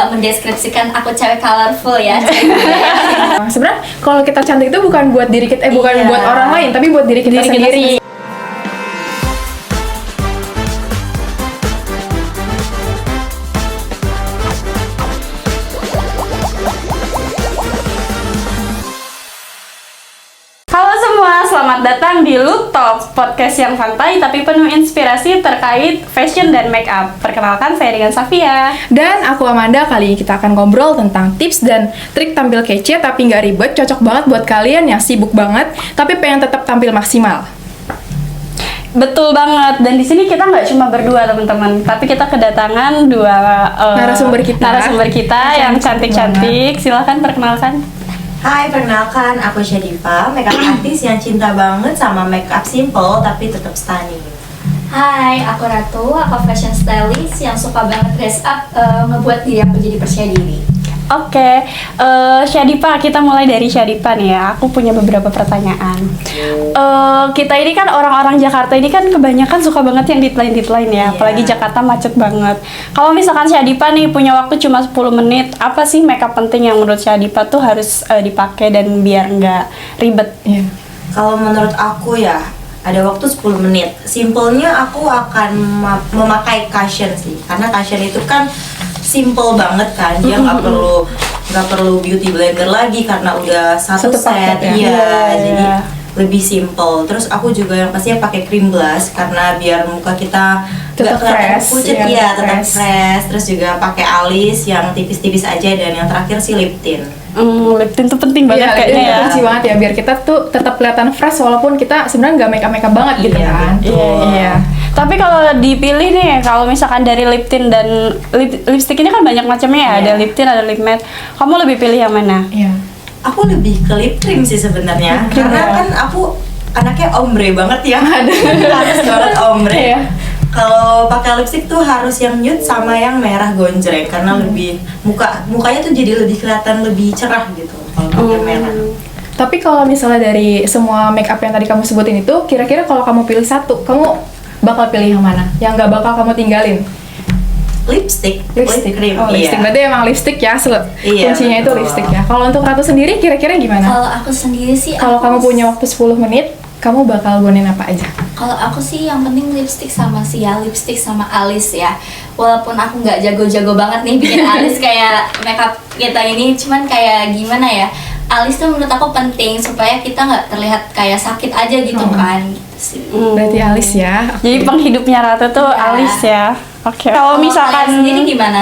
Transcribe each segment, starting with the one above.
Mendeskripsikan aku cewek colorful ya. Sebenarnya kalau kita cantik itu bukan buat diri kita, bukan buat orang lain, tapi buat diri kita sendiri. Halo semua, selamat datang di Look Talks, podcast yang santai tapi penuh inspirasi terkait fashion dan make up. Perkenalkan, saya dengan Safia. Dan aku Amanda, kali ini kita akan ngobrol tentang tips dan trik tampil kece tapi nggak ribet, cocok banget buat kalian yang sibuk banget tapi pengen tetap tampil maksimal. Betul banget, dan di sini kita nggak cuma berdua teman-teman, tapi kita kedatangan dua narasumber kita yang cantik-cantik. Silahkan perkenalkan. Hai, perkenalkan aku Syadifa, makeup artis yang cinta banget sama makeup simple tapi tetap stunning. Hai, aku Ratu, aku fashion stylist yang suka banget dress up, ngebuat diri aku jadi percaya diri. Oke, Syadifa, kita mulai dari Syadifa nih ya. Aku punya beberapa pertanyaan. Kita ini kan orang-orang Jakarta ini kan kebanyakan suka banget yang deadline ya. Apalagi Jakarta macet banget. Kalau misalkan Syadifa nih punya waktu cuma 10 menit, apa sih makeup penting yang menurut Syadifa tuh harus dipakai dan biar nggak ribet? Kalau menurut aku ya, ada waktu 10 menit. Simpelnya aku akan memakai cushion sih, karena cushion itu kan simple banget kan, dia nggak perlu beauty blender lagi karena udah satu set ya. Jadi lebih simple. Terus aku juga yang pastinya pakai cream blush karena biar muka kita tetap fresh, pucet tetap fresh. Terus juga pakai alis yang tipis-tipis aja, dan yang terakhir sih lip tint. Lip tint tuh penting banget kayaknya ya. Kunci banget ya, biar kita tuh tetap kelihatan fresh walaupun kita sebenarnya nggak makeup banget gitu kan. Iya. Tapi kalau dipilih nih, kalau misalkan dari lip tint dan lipstick ini kan banyak macamnya ya, ada lip tint, ada lip matte. Kamu lebih pilih yang mana? Iya. Aku lebih ke lip cream sih sebenarnya, karena kan aku anaknya ombre banget ya. Harus banget ombre. Kalau pakai lipstick tuh harus yang nude sama yang merah gonjreng, karena lebih mukanya tuh jadi lebih kelihatan lebih cerah gitu kalau pakai merah. Tapi kalau misalnya dari semua makeup yang tadi kamu sebutin itu, kira-kira kalau kamu pilih satu, kamu bakal pilih yang mana? Yang nggak bakal kamu tinggalin? Lipstick cream. Lipstick. Berarti emang lipstick ya, kuncinya itu lipstick ya. Kalau untuk Ratu sendiri kira-kira gimana? Kalau aku sendiri sih, kalau kamu punya waktu 10 menit, kamu bakal gunain apa aja? Kalau aku sih yang penting lipstick sama lipstick sama alis ya. Walaupun aku nggak jago-jago banget nih bikin alis kayak makeup kita ini, cuman kayak gimana ya, alis tuh menurut aku penting supaya kita nggak terlihat kayak sakit aja gitu kan. Gitu sih. Berarti alis ya. Jadi penghidupnya Ratu tuh alis ya. Oke. Kalau misalkan kalian sendiri gimana?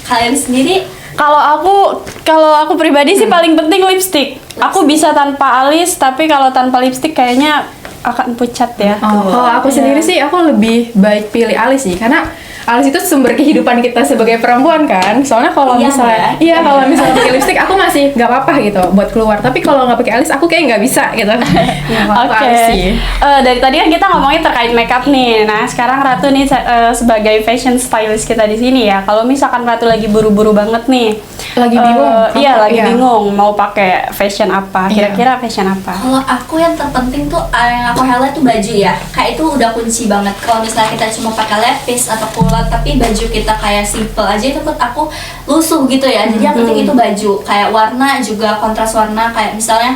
Kalian sendiri? Kalau aku pribadi sih paling penting lipstick. Aku bisa tanpa alis, tapi kalau tanpa lipstick kayaknya akan pucat ya. Kalau aku sendiri sih, aku lebih baik pilih alis sih, karena alis itu sumber kehidupan kita sebagai perempuan kan. Soalnya kalau misalnya pakai lipstick aku masih nggak apa-apa gitu buat keluar. Tapi kalau nggak pakai alis aku kayak nggak bisa gitu. Oke. Dari tadi kan kita ngomongin terkait makeup nih. Nah sekarang Ratu nih sebagai fashion stylist kita di sini ya. Kalau misalkan Ratu lagi buru-buru banget nih, lagi bingung. Bingung mau pakai fashion apa? Kira-kira fashion apa? Kalau aku yang terpenting tuh yang aku highlight tuh baju ya. Kayak itu udah kunci banget. Kalau misalnya kita cuma pakai lepis atau kulot tapi baju kita kayak simple aja, itu menurut aku lusuh gitu ya. Jadi yang penting itu baju, kayak warna juga kontras warna, kayak misalnya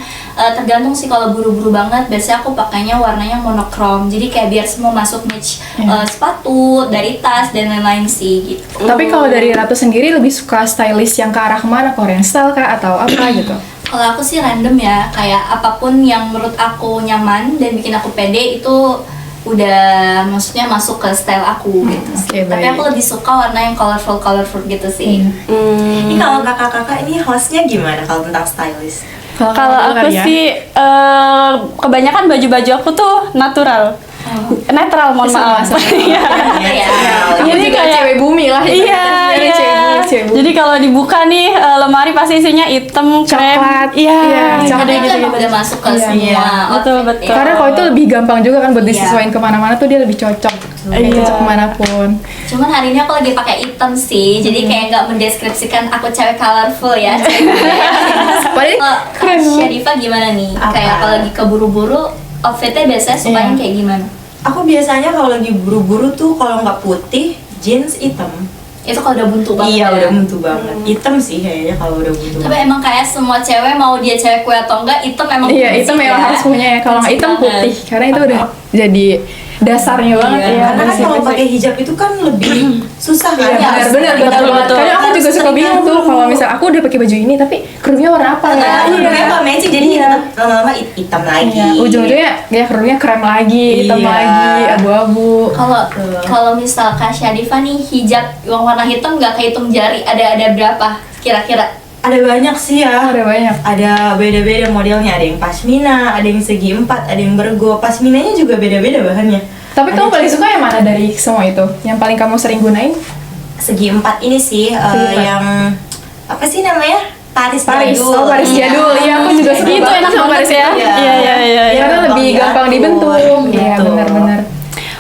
tergantung sih. Kalau buru-buru banget biasanya aku pakainya warnanya monokrom, jadi kayak biar semua masuk match sepatu, dari tas dan lain-lain sih gitu. Tapi kalau dari Ratu sendiri lebih suka stylist yang ke arah kemana? Korean style kah atau apa gitu? Kalau aku sih random ya, kayak apapun yang menurut aku nyaman dan bikin aku pede itu udah maksudnya masuk ke style aku gitu. Tapi aku lebih suka warna yang colorful gitu sih. Ini kalau kakak-kakak ini hostnya gimana kalau tentang stylist? Kalau aku sih kebanyakan baju-baju aku tuh natural. Netral, mohon maaf. Jadi kayak cewek bumi lah. Iya. Jadi kalau dibuka nih lemari pasti isinya hitam, coklat. Coklat itu udah masuk ke semua. Betul. Karena kalau itu lebih gampang juga kan buat disesuaikan kemana-mana tuh, dia lebih cocok. Cocok kemanapun. Cuman hari ini aku lagi pakai hitam sih, jadi kayak nggak mendeskripsikan aku cewek colorful ya. Padahal keren. Syadifa gimana nih? Kayak kalau lagi keburu-buru, outfitnya biasanya sukanya kayak gimana? Aku biasanya kalau lagi buru-buru tuh kalau nggak putih, jeans hitam. Itu kalau udah buntu banget. Iya ya. udah buntu banget. Hitam sih kayaknya kalau udah buntu. Tapi emang kayak semua cewek mau dia cewek kue atau enggak, hitam emang Iya, kunci itu memang ya. harus punya ya. Kalau nggak Kunci hitam banget. putih, karena itu udah jadi dasarnya banget Iya, ya. karena kan prinsip. kalau pakai hijab itu kan lebih susah kan. Iya, Harus benar betul, banget. betul. Karena aku Harus juga suka sering bingung tuh dulu. kalau misal aku udah pakai baju ini tapi kerudungnya warna apa ya? Nah, kerudungnya nggak matching jadi Iya. tetap lama-lama hitam lagi. Iya, ujung-ujungnya ya kerudungnya krem lagi, hitam Iya. lagi, abu-abu. Kalau misal Kak Syadifa nih hijab yang warna hitam nggak kehitung jari, ada berapa kira-kira? Ada banyak sih ya. Ada banyak. Ada beda-beda modelnya, ada yang pasmina, ada yang segi empat, ada yang bergo. Pasminanya juga beda-beda bahannya. Tapi Ada kamu paling suka yang mana dari semua itu? Yang paling kamu sering gunain? segi empat ini sih empat. yang apa sih namanya? Paris Paris. jadul. Oh, Paris Iya. jadul. Iya, aku juga suka. Itu banget enak sama banget Paris ya. jadul. Iya, iya, iya. Iya, Karena lebih gampang dibentuk. Iya, Betul. benar-benar.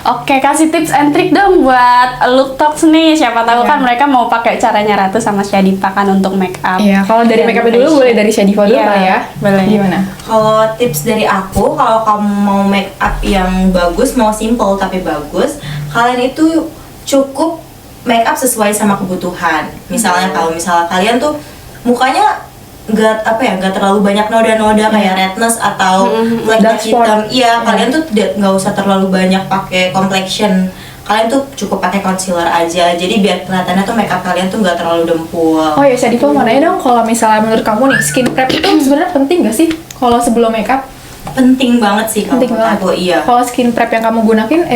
Oke, kasih tips and trick dong buat look talks nih. Siapa tahu Iya. kan mereka mau pakai caranya Ratu sama Syadipa kan untuk make up. Iya, kalau dari Dan makeup dulu fashion. boleh dari Syadifa dulu Iya, kali ya. boleh. Gimana? Kalau tips dari aku, kalau kamu mau make up yang bagus, mau simple tapi bagus, kalian itu cukup make up sesuai sama kebutuhan. Misalnya kalau misalnya kalian tuh mukanya nggak terlalu banyak noda-noda kayak redness atau Dark flek spot. hitam. Iya, kalian tuh nggak usah terlalu banyak pakai complexion. Kalian tuh cukup pakai concealer aja. Jadi biar kelihatannya tuh make up kalian tuh nggak terlalu dempul. Oh ya, Syadifa mau nanya dong, kalau misalnya menurut kamu nih, skin prep itu sebenarnya penting gak sih kalau sebelum makeup? Penting banget sih kalau Penting menurut banget. aku, iya. Kalau skin prep yang kamu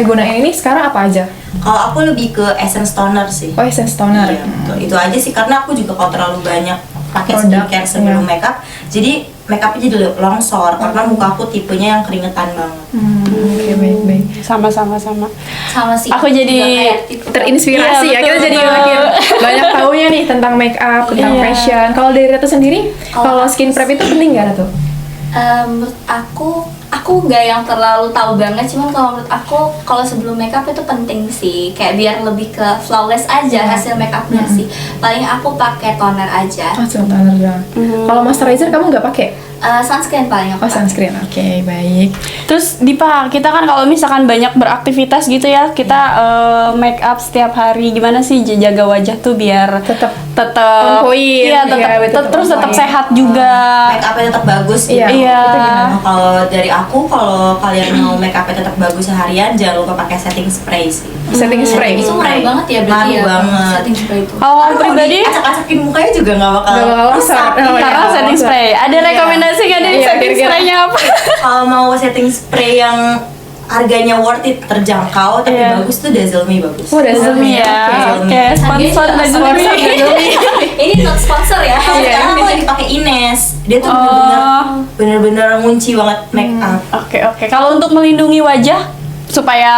gunain ini sekarang apa aja? Kalau aku lebih ke essence toner sih. Oh, essence toner. Iya, betul. Itu aja sih karena aku juga kalau terlalu banyak pakai Produk, skincare sebelum iya. makeup, jadi makeupnya jadi longsor karena muka aku tipenya yang keringetan banget. Oke, baik-baik. Sama. Sama sih. Aku jadi Nggak kayak tipe- Terinspirasi Iya, ya, kita betul, jadi betul. makin banyak taunya nih tentang make up, tentang Iya. fashion. Kalau dari Ratu sendiri, kalau skin prep itu penting gak Ratu? Menurut aku nggak yang terlalu tahu banget, cuman kalau menurut aku kalau sebelum makeup itu penting sih, kayak biar lebih ke flawless aja hasil makeupnya sih. Paling aku pakai toner aja, Oh, cuma toner doang. Kalau moisturizer kamu nggak pakai? sunscreen paling Oh, aku. sunscreen. Oke, baik. Terus Dipa, kita kan kalau misalkan banyak beraktivitas gitu ya, kita make up setiap hari. Gimana sih jaga wajah tuh biar Tetap tetap on point. iya, Iya, betul, terus on tetap point. sehat juga. Make upnya tetap bagus gitu. Iya. Iya. Itu gimana? Nah, kalau dari aku, kalau kalian mau make upnya tetap bagus seharian, jangan lupa pakai setting spray sih. Setting spray. Itu ngaruh banget ya berarti Ngaruh ya. banget. Setting spray itu. Kalau Karena pribadi acak-acakin mukanya juga nggak bakal Nggak bakal rusak. rusak. Oh, Iya. karena iya. setting spray. Ada Iya. rekomendasi nggak nih Iya, setting kira-kira. spraynya apa? Kalau mau setting spray yang harganya worth it, terjangkau tapi Iya. bagus tuh Dazzle-Me bagus. Oh, Dazzle-Me ya. Dazzle-Me. Oke, sponsor Harganya juga Dazzle-Me. Ini not sponsor ya. Kalau Iya. sekarang aku lagi pakai Ines, dia tuh Oh. bener-bener ngunci banget make up. Oke. Kalau untuk melindungi wajah supaya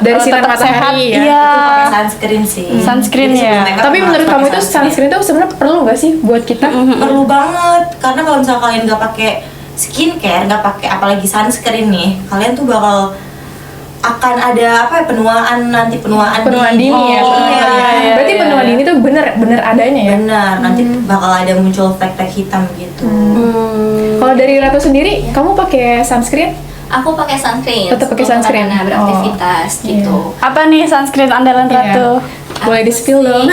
Dari sinar tetap matahari sehat, ya. iya. Pakai sunscreen sih. Sunscreen Jadi sebelum ya. make up Tapi harus menurut pakai kamu itu sunscreen itu sebenarnya perlu nggak sih buat kita? Perlu banget karena kalau misalnya kalian nggak pakai skincare, nggak pakai apalagi sunscreen nih, kalian tuh bakal akan ada apa ya, penuaan Penuaan dini ya. Oh, penuaan iya, dini. iya, Berarti iya, penuaan iya. dini tuh bener adanya ya. benar nanti bakal ada muncul flek-flek hitam gitu. Kalau dari Ratu sendiri, kamu pakai sunscreen? Aku pakai sunscreen. Tetap pakai sebelum sunscreen? kemana-mana beraktivitas Oh, gitu. Apa nih sunscreen andalan Iya. Ratu? Boleh di spill dong.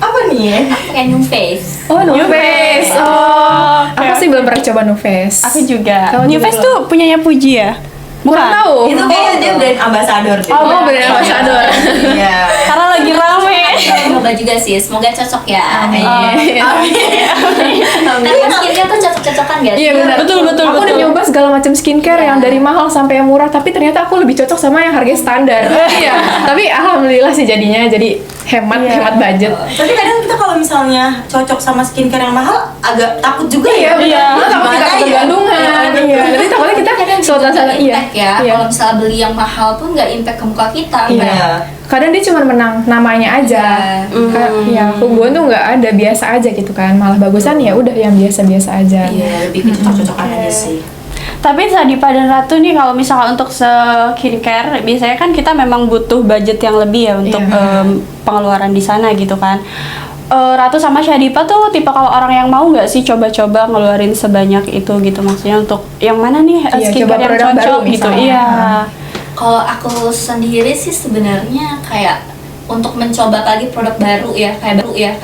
Apa nih ya? Aku pakai New Face. Oh, New Face. Oh, oke, aku sih belum pernah coba New Face. Aku juga. Kamu New juga Face belum? tuh punyanya Puji ya? Kurang tahu. Itu kayaknya dia brand ambassador deh. Oh, brand ambassador. Iya. Karena lagi rame. Coba juga sih, semoga cocok ya. Amin. Tapi skincare tuh cocok-cocokan gak sih? Iya benar. Betul. Aku udah nyoba segala macam skincare yang dari mahal sampai yang murah, tapi ternyata aku lebih cocok sama yang harga standar. Iya. Tapi alhamdulillah sih jadinya jadi hemat budget. Tapi kadang kita kalau misalnya cocok sama skincare yang mahal, agak takut juga Iya, ya. benar. Takut kita Gimana ya? ketergantungan. Iya. Jadi takutnya kita suatu saat Impact ya. Iya. Kalau misalnya beli yang mahal pun nggak impact ke muka kita. Iya. Kayak, Kadang dia cuma menang namanya aja. Ya, hubungan tuh nggak ada, biasa aja gitu kan. Malah bagusan ya udah yang biasa-biasa aja. Iya, lebih ke cocok-cocokan aja sih. Tapi Sadipa dan Ratu nih kalau misalkan untuk skincare biasanya kan kita memang butuh budget yang lebih ya untuk Iya. pengeluaran di sana gitu kan. Ratu sama Syadipa tuh tipe kalau orang yang mau nggak sih coba-coba ngeluarin sebanyak itu gitu, maksudnya untuk yang mana nih Iya, skincare coba yang produk baru cocok gitu. misalnya. Iya. Kalau aku sendiri sih sebenarnya kayak untuk mencoba lagi produk baru ya, kayak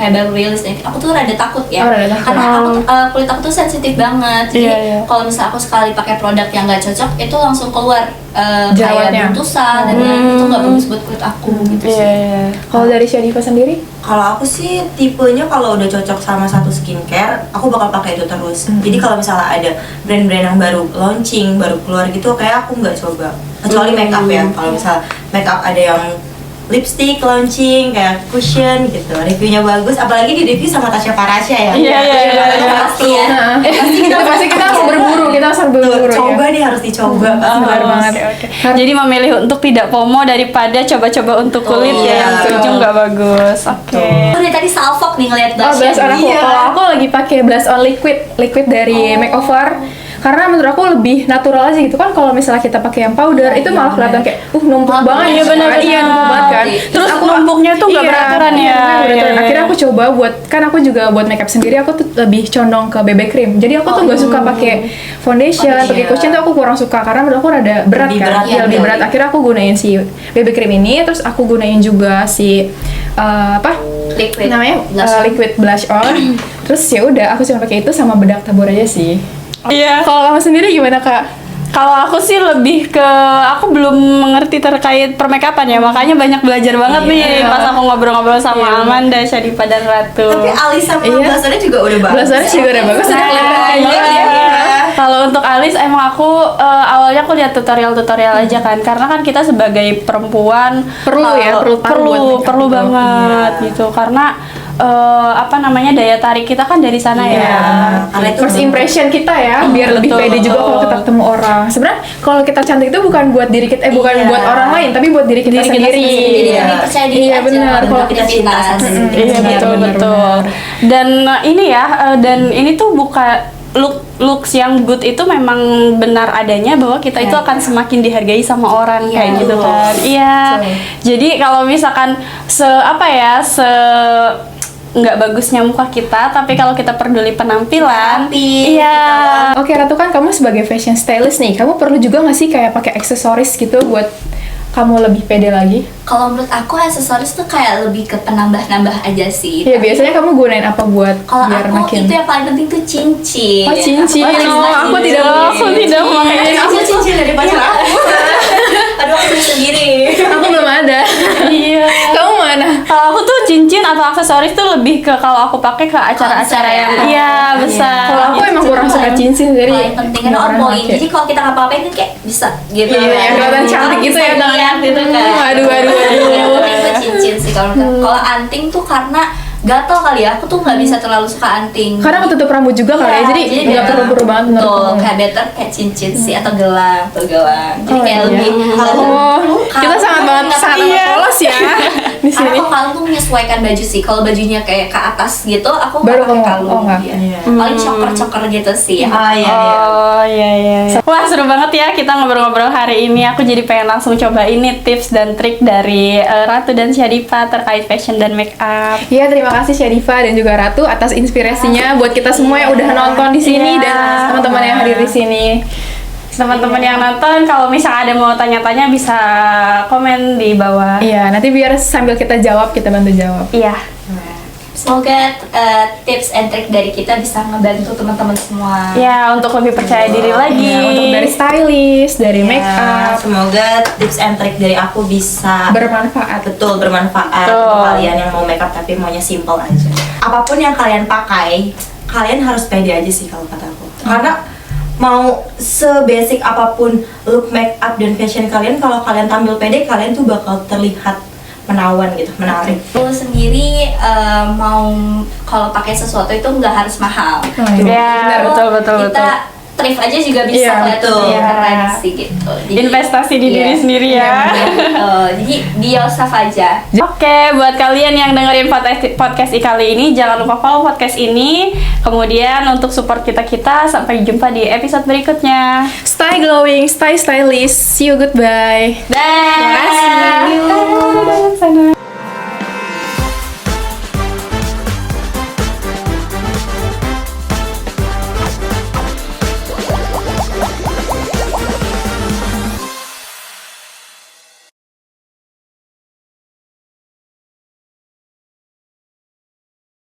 baru rilis nih. Aku tuh rada takut ya. Oh, rada takut. Karena aku kulit aku tuh sensitif banget. Jadi Iya. kalau misalnya aku sekali pakai produk yang nggak cocok, itu langsung keluar kayak Jerawatnya. buntusan dan itu nggak bagus buat kulit aku gitu Iya, sih. iya. Kalau dari Syadifa sendiri? Kalau aku sih tipenya kalau udah cocok sama satu skincare, aku bakal pakai itu terus. Jadi kalau misalnya ada brand-brand yang baru launching, baru keluar gitu, kayak aku nggak coba. Kecuali makeup ya. Kalau misalnya makeup ada yang lipstick launching kayak cushion gitu, reviewnya bagus, apalagi di review sama Tasya Farasya ya. Iya, iya, iya, iya. Pasti ya. Itu pasti kita harus berburu, Tuh, coba ya. nih, harus dicoba. Benar Oh, banget. oke. Jadi memilih untuk tidak FOMO daripada coba-coba untuk kulit Oh, ya iya. yang ke ujung nggak bagus. Oke. Aku dari tadi salfok nih ngeliat Oh, blush blush on aku. Iya. Kalau aku lagi pakai blush on liquid dari makeover. Karena menurut aku lebih natural aja gitu kan. Kalau misalnya kita pakai yang powder, itu malah kelihatan kayak numpuk banget. Iya, benar-benar. Iya, numpuk banget kan. Terus numpuknya tuh nggak beraturan ya. Iya, beraturan. Iya, iya. Akhirnya aku coba buat, kan aku juga buat makeup sendiri, aku tuh lebih condong ke BB cream. Jadi aku tuh nggak suka pakai foundation, pakai Iya. cushion tuh aku kurang suka karena menurut aku rada berat Lebih kan. berat, Iya, ya, lebih betul. berat. Akhirnya aku gunain si BB cream ini, terus aku gunain juga si apa? liquid Namanya blush on. liquid blush on. Terus ya udah, aku cuma pakai itu sama bedak tabur aja sih. Iya. Kalau kamu sendiri gimana, Kak? Kalau aku sih lebih ke, aku belum mengerti terkait permakeupan ya, makanya banyak belajar banget nih pas aku ngobrol-ngobrol sama Amanda, Syadifa dan Ratu. Tapi alis sama Iya. blushernya juga udah bagus. Blushernya juga udah bagus, udah kelihatan Nah, banget iya. ya. Kalau untuk alis emang aku awalnya aku lihat tutorial aja kan, karena kan kita sebagai perempuan Perlu ya, perlu tahu buat makeup perlu gitu. banget Iya. gitu, karena apa namanya, daya tarik kita kan dari sana Iya. ya. Karena itu First impression kita ya, biar lebih betul, pede juga betul. kalau kita ketemu orang. Sebenarnya kalau kita cantik itu bukan buat diri kita, bukan Iya. buat orang lain, tapi buat diri kita Diri kita sendiri. sendiri. Jadi Iya. lebih percaya diri Iya, aja. benar. untuk Kalau kita cinta aktivitas. sama diri Iya, kita. betul benar, betul. Dan ini ya, dan ini tuh bukan looks yang good itu memang benar adanya, bahwa kita itu akan semakin dihargai sama orang Iya, kayak gitu betul. kan. Iya. Betul. Jadi kalau misalkan nggak bagusnya muka kita, tapi kalau kita peduli penampilan, Rapi, iya. Oke, Ratu, kan kamu sebagai fashion stylist nih, kamu perlu juga nggak sih kayak pakai aksesoris gitu buat kamu lebih pede lagi? Kalau menurut aku aksesoris tuh kayak lebih ke penambah-nambah aja sih. Iya, biasanya kamu gunain apa buat Kalau biar aku makin? itu yang paling penting tuh cincin. Oh, cincin. Aku Oh, aku tidak Aku tidak memakai Aku cincin dari pacar aku. Aduh, aku beli sendiri. Aku belum ada. Iya. Kamu mana? Kalau aku tuh cincin atau aksesoris tuh lebih ke, kalau aku pakai ke acara-acara yang besar. Kalau aku emang kurang suka cincin, jadi paling penting kan nggak on pernah point. pakai. Jadi kalau kita ngapa-ngapain kan kayak bisa gitu. Iya, yang kelihatan cantik gitu ya tangannya. gitu kan. Aduh. Yang penting tuh cincin sih kalau menurut aku. Kalau anting tuh karena gatel kali ya, aku tuh nggak bisa terlalu suka anting. Karena ketutup rambut juga kali ya, jadi nggak better. perlu banget menurut Tuh, kamu. kayak better kayak cincin sih atau gelang, tuh gelang. Jadi Oh, kayak iya. lebih Oh, kita sangat banget polos ya di Karena sini. kalau kalung tuh menyesuaikan baju sih. Kalau bajunya kayak ke atas gitu, aku Baru nggak pakai kamu- kalung. oh, nggak. Iya. Paling choker-choker gitu sih. Ah, iya, iya. Oh iya iya. Wah, seru banget ya kita ngobrol-ngobrol hari ini. Aku jadi pengen langsung coba ini tips dan trik dari Ratu dan Syadifa terkait fashion dan make up. Iya, terima kasih Syadifa dan juga Ratu atas inspirasinya buat kita semua yang udah nonton di sini Iya. dan teman-teman yang hadir di sini. Teman-teman yang nonton, kalau misalnya ada mau tanya-tanya bisa komen di bawah. Iya, nanti biar sambil kita jawab, kita bantu jawab. Iya. Semoga tips and trick dari kita bisa ngebantu teman-teman semua. Ya, untuk lebih percaya diri lagi. Iya, untuk dari stylist, dari make Ya, up, semoga tips and trick dari aku bisa bermanfaat. betul bermanfaat Betul. untuk kalian yang mau makeup tapi maunya simple aja. Apapun yang kalian pakai, kalian harus pede aja sih kalau kataku. Karena mau sebasic apapun look makeup dan fashion kalian, kalau kalian tampil pede, kalian tuh bakal terlihat menawan gitu, menarik. Aku sendiri mau kalau pakai sesuatu itu nggak harus mahal. Ya, betul betul Kita betul. thrift aja juga bisa Iya, kelihatan betul. keren sih gitu. Jadi, Investasi di diri iya. sendiri ya. Jadi be yourself aja. Oke, buat kalian yang dengerin podcast kali ini, jangan lupa follow podcast ini. Kemudian untuk support kita-kita, sampai jumpa di episode berikutnya. Stay glowing, stay stylish. See you, goodbye. Dah. Terima kasih. Sana.